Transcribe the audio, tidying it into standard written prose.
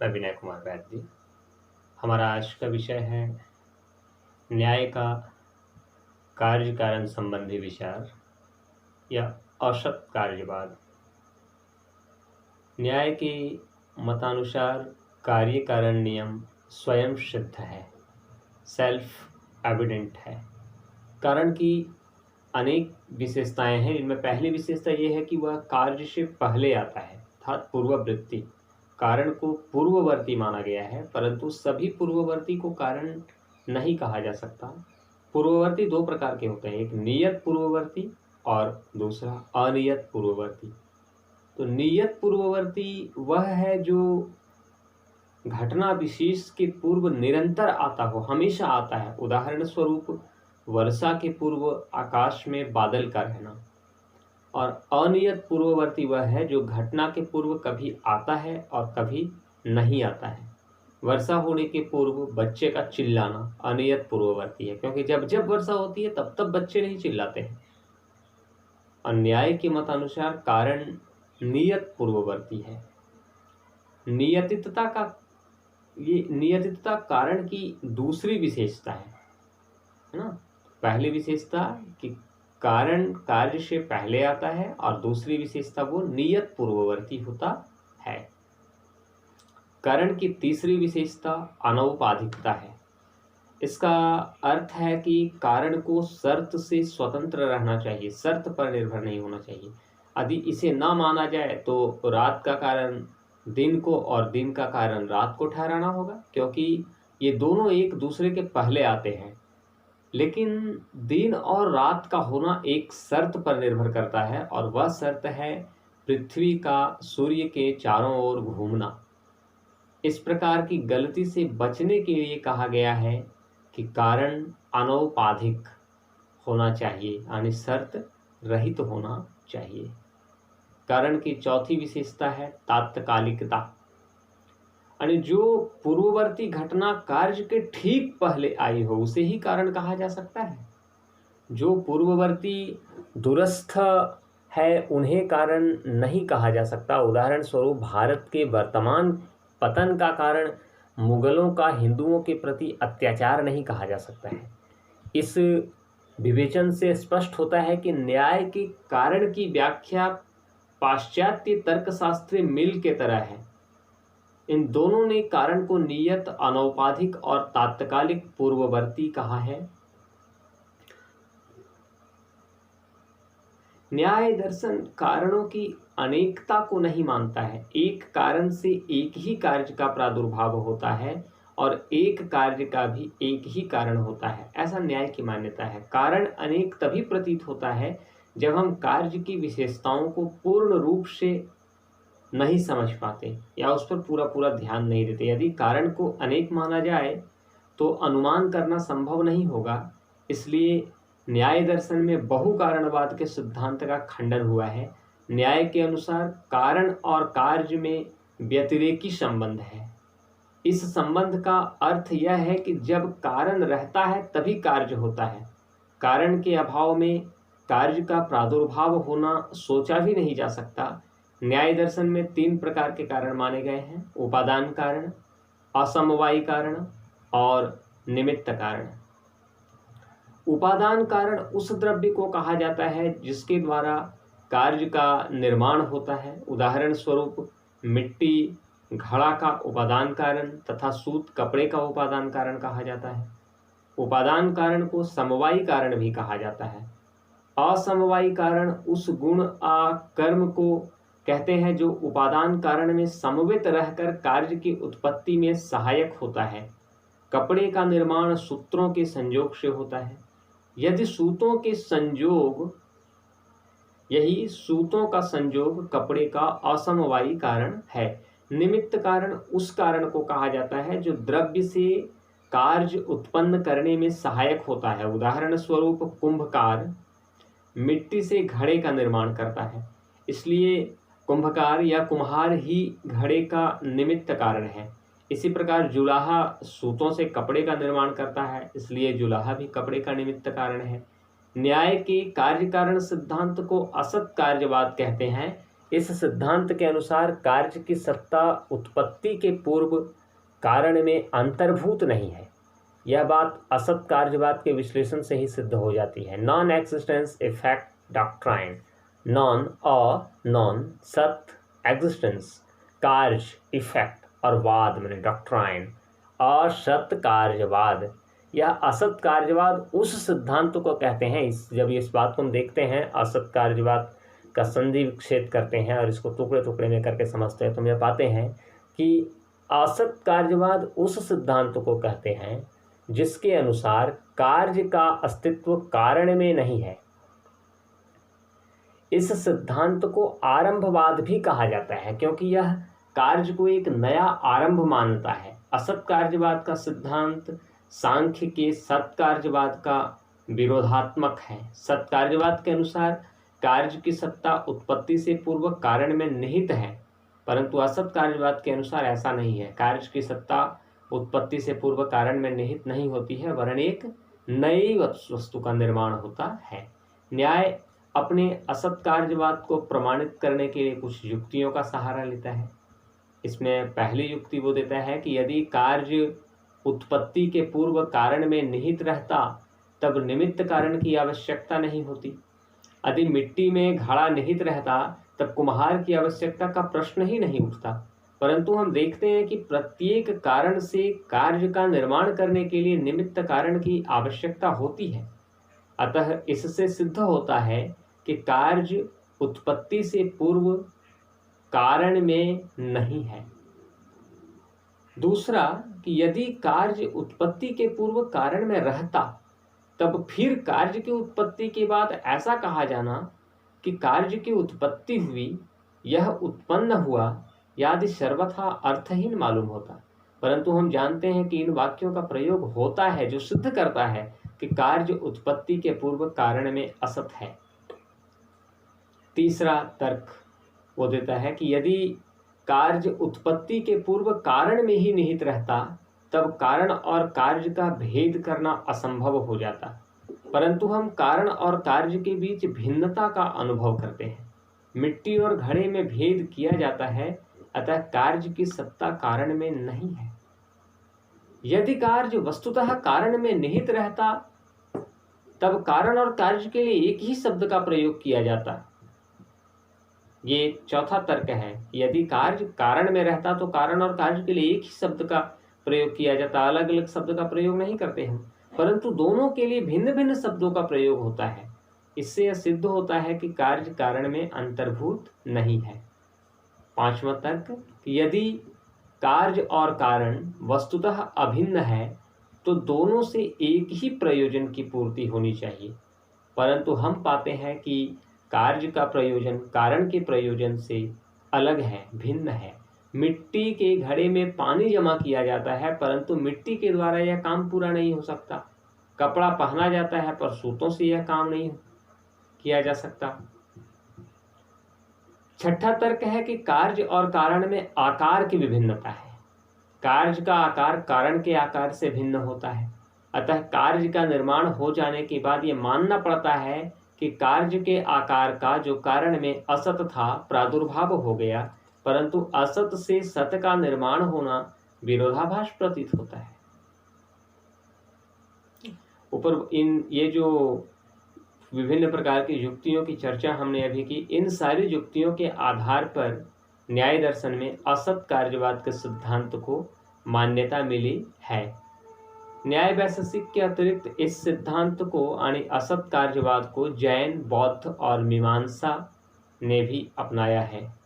मैं विनय कुमार बैद्य। हमारा आज का विषय है न्याय का कार्य कारण संबंधी विचार या औसत कार्यवाद। न्याय के मतानुसार कार्य कारण नियम स्वयं सिद्ध है, सेल्फ एविडेंट है। कारण की अनेक विशेषताएं हैं। इनमें पहली विशेषता यह है कि वह कार्य से पहले आता है, अर्थात पूर्ववृत्ति। कारण को पूर्ववर्ती माना गया है, परंतु सभी पूर्ववर्ती को कारण नहीं कहा जा सकता। पूर्ववर्ती दो प्रकार के होते हैं, एक नियत पूर्ववर्ती और दूसरा अनियत पूर्ववर्ती। तो नियत पूर्ववर्ती वह है जो घटना विशेष के पूर्व निरंतर आता हो, हमेशा आता है। उदाहरण स्वरूप वर्षा के पूर्व आकाश में बादल का रहना। और अनियत पूर्ववर्ती वह है जो घटना के पूर्व कभी आता है और कभी नहीं आता है। वर्षा होने के पूर्व बच्चे का चिल्लाना अनियत पूर्ववर्ती है, क्योंकि जब जब वर्षा होती है तब तब बच्चे नहीं चिल्लाते हैं। और न्याय के मतानुसार कारण नियत पूर्ववर्ती है। नियतितता कारण की दूसरी विशेषता है ना। पहली विशेषता कि कारण कार्य से पहले आता है और दूसरी विशेषता वो नियत पूर्ववर्ती होता है। कारण की तीसरी विशेषता अनौपाधिकता है। इसका अर्थ है कि कारण को शर्त से स्वतंत्र रहना चाहिए, शर्त पर निर्भर नहीं होना चाहिए। यदि इसे ना माना जाए तो रात का कारण दिन को और दिन का कारण रात को ठहराना होगा, क्योंकि ये दोनों एक दूसरे के पहले आते हैं। लेकिन दिन और रात का होना एक शर्त पर निर्भर करता है, और वह शर्त है पृथ्वी का सूर्य के चारों ओर घूमना। इस प्रकार की गलती से बचने के लिए कहा गया है कि कारण अनौपाधिक होना चाहिए, यानी शर्त रहित होना चाहिए। कारण की चौथी विशेषता है तात्कालिकता, यानी जो पूर्ववर्ती घटना कार्य के ठीक पहले आई हो उसे ही कारण कहा जा सकता है। जो पूर्ववर्ती दूरस्थ है उन्हें कारण नहीं कहा जा सकता। उदाहरण स्वरूप भारत के वर्तमान पतन का कारण मुगलों का हिंदुओं के प्रति अत्याचार नहीं कहा जा सकता है। इस विवेचन से स्पष्ट होता है कि न्याय के कारण की व्याख्या पाश्चात्य तर्कशास्त्री मिल के तरह है। इन दोनों ने कारण को नियत, अनौपाधिक और तात्कालिक पूर्ववर्ती कहा है। न्याय दर्शन कारणों की अनेकता को नहीं मानता है। एक कारण से एक ही कार्य का प्रादुर्भाव होता है और एक कार्य का भी एक ही कारण होता है, ऐसा न्याय की मान्यता है। कारण अनेक तभी प्रतीत होता है जब हम कार्य की विशेषताओं को पूर्ण रूप से नहीं समझ पाते या उस पर पूरा पूरा ध्यान नहीं देते। यदि कारण को अनेक माना जाए तो अनुमान करना संभव नहीं होगा। इसलिए न्याय दर्शन में बहु कारणवाद के सिद्धांत का खंडन हुआ है। न्याय के अनुसार कारण और कार्य में व्यतिरेकी संबंध है। इस संबंध का अर्थ यह है कि जब कारण रहता है तभी कार्य होता है। कारण के अभाव में कार्य का प्रादुर्भाव होना सोचा भी नहीं जा सकता। न्याय दर्शन में तीन प्रकार के कारण माने गए हैं: उपादान कारण, असमवायी कारण और निमित्त कारण। उपादान कारण उस द्रव्य को कहा जाता है जिसके द्वारा कार्य का निर्माण होता है। उदाहरण स्वरूप मिट्टी घड़ा का उपादान कारण तथा सूत कपड़े का उपादान कारण कहा जाता है। उपादान कारण को समवायी कारण भी कहा जाता है। असमवायी कारण उस गुण आ कर्म को कहते हैं जो उपादान कारण में समवेत रहकर कार्य की उत्पत्ति में सहायक होता है। कपड़े का निर्माण सूत्रों के संयोग से होता है। यदि सूतों का संयोग कपड़े का असमवायी कारण है। निमित्त कारण उस कारण को कहा जाता है जो द्रव्य से कार्य उत्पन्न करने में सहायक होता है। उदाहरण स्वरूप कुंभकार मिट्टी से घड़े का निर्माण करता है, इसलिए कुंभकार या कुम्हार ही घड़े का निमित्त कारण है। इसी प्रकार जुलाहा सूतों से कपड़े का निर्माण करता है, इसलिए जुलाहा भी कपड़े का निमित्त कारण है। न्याय के कार्य कारण सिद्धांत को असत कार्यवाद कहते हैं, इस सिद्धांत के अनुसार कार्य की सत्ता उत्पत्ति के पूर्व कारण में अंतर्भूत नहीं है। यह बात असत कार्यवाद के विश्लेषण से ही सिद्ध हो जाती है। Non existence effect doctrine, non सत एग्जिस्टेंस कार्य इफेक्ट और वाद मैंने डॉक्ट्राइन असत कार्यवाद या असत कार्यवाद उस सिद्धांत को कहते हैं। जब इस बात को हम देखते हैं, असत कार्यवाद का संधि विच्छेद करते हैं और इसको टुकड़े टुकड़े में करके समझते हैं, तो हम यह पाते हैं कि असत कार्यवाद उस सिद्धांत को कहते हैं जिसके अनुसार कार्य का अस्तित्व कारण में नहीं है। इस सिद्धांत को आरंभवाद भी कहा जाता है क्योंकि यह कार्य को एक नया आरंभ मानता है। असत कार्यवाद का सिद्धांत सांख्य के सत कार्यवाद का विरोधात्मक है। सत कार्यवाद के अनुसार कार्य की सत्ता उत्पत्ति से पूर्व कारण में निहित है, परंतु असत कार्यवाद के अनुसार ऐसा नहीं है। कार्य की सत्ता उत्पत्ति से पूर्व कारण में निहित नहीं होती है, वरन एक नई वस्तु का निर्माण होता है। न्याय अपने असत कार्यवाद को प्रमाणित करने के लिए कुछ युक्तियों का सहारा लेता है। इसमें पहली युक्ति वो देता है कि यदि कार्य उत्पत्ति के पूर्व कारण में निहित रहता तब निमित्त कारण की आवश्यकता नहीं होती। यदि मिट्टी में घड़ा निहित रहता तब कुम्हार की आवश्यकता का प्रश्न ही नहीं उठता। परंतु हम देखते हैं कि प्रत्येक कारण से कार्य का निर्माण करने के लिए निमित्त कारण की आवश्यकता होती है। अतः इससे सिद्ध होता है कि कार्य उत्पत्ति से पूर्व कारण में नहीं है। दूसरा कि यदि कार्य उत्पत्ति के पूर्व कारण में रहता तब फिर कार्य की उत्पत्ति के बाद ऐसा कहा जाना कि कार्य की उत्पत्ति हुई, यह उत्पन्न हुआ, यदि सर्वथा अर्थहीन मालूम होता। परंतु हम जानते हैं कि इन वाक्यों का प्रयोग होता है जो सिद्ध करता है कि कार्य उत्पत्ति के पूर्व कारण में असत है। तीसरा तर्क वो देता है कि यदि कार्य उत्पत्ति के पूर्व कारण में ही निहित रहता तब कारण और कार्य का भेद करना असंभव हो जाता, परंतु हम कारण और कार्य के बीच भिन्नता का अनुभव करते हैं। मिट्टी और घड़े में भेद किया जाता है, अतः कार्य की सत्ता कारण में नहीं है। यदि कार्य वस्तुतः कारण में निहित रहता तब कारण और कार्य के लिए एक ही शब्द का प्रयोग किया जाता। ये चौथा तर्क है। यदि कार्य कारण में रहता तो कारण और कार्य के लिए एक ही शब्द का प्रयोग किया जाता, अलग अलग शब्द का प्रयोग नहीं करते हैं, परंतु दोनों के लिए भिन्न भिन्न शब्दों का प्रयोग होता है। इससे यह सिद्ध होता है कि कार्य कारण में अंतर्भूत नहीं है। पांचवा तर्क, यदि कार्य और कारण वस्तुतः अभिन्न है तो दोनों से एक ही प्रयोजन की पूर्ति होनी चाहिए, परंतु हम पाते हैं कि कार्य का प्रयोजन कारण के प्रयोजन से अलग है, भिन्न है। मिट्टी के घड़े में पानी जमा किया जाता है, परंतु मिट्टी के द्वारा यह काम पूरा नहीं हो सकता। कपड़ा पहना जाता है पर सूतों से यह काम नहीं किया जा सकता। छठा तर्क है कि कार्य और कारण में आकार की विभिन्नता है। कार्य का आकार कारण के आकार से भिन्न होता है, अतः कार्य का निर्माण हो जाने के बाद यह मानना पड़ता है कि कार्य के आकार का जो कारण में असत था प्रादुर्भाव हो गया, परंतु असत से सत का निर्माण होना विरोधाभास प्रतीत होता है। ऊपर ये जो विभिन्न प्रकार की युक्तियों की चर्चा हमने अभी की, इन सारी युक्तियों के आधार पर न्याय दर्शन में असत कार्यवाद के सिद्धांत को मान्यता मिली है। न्याय वैशेषिक के अतिरिक्त इस सिद्धांत को यानी असत कार्यवाद को जैन, बौद्ध और मीमांसा ने भी अपनाया है।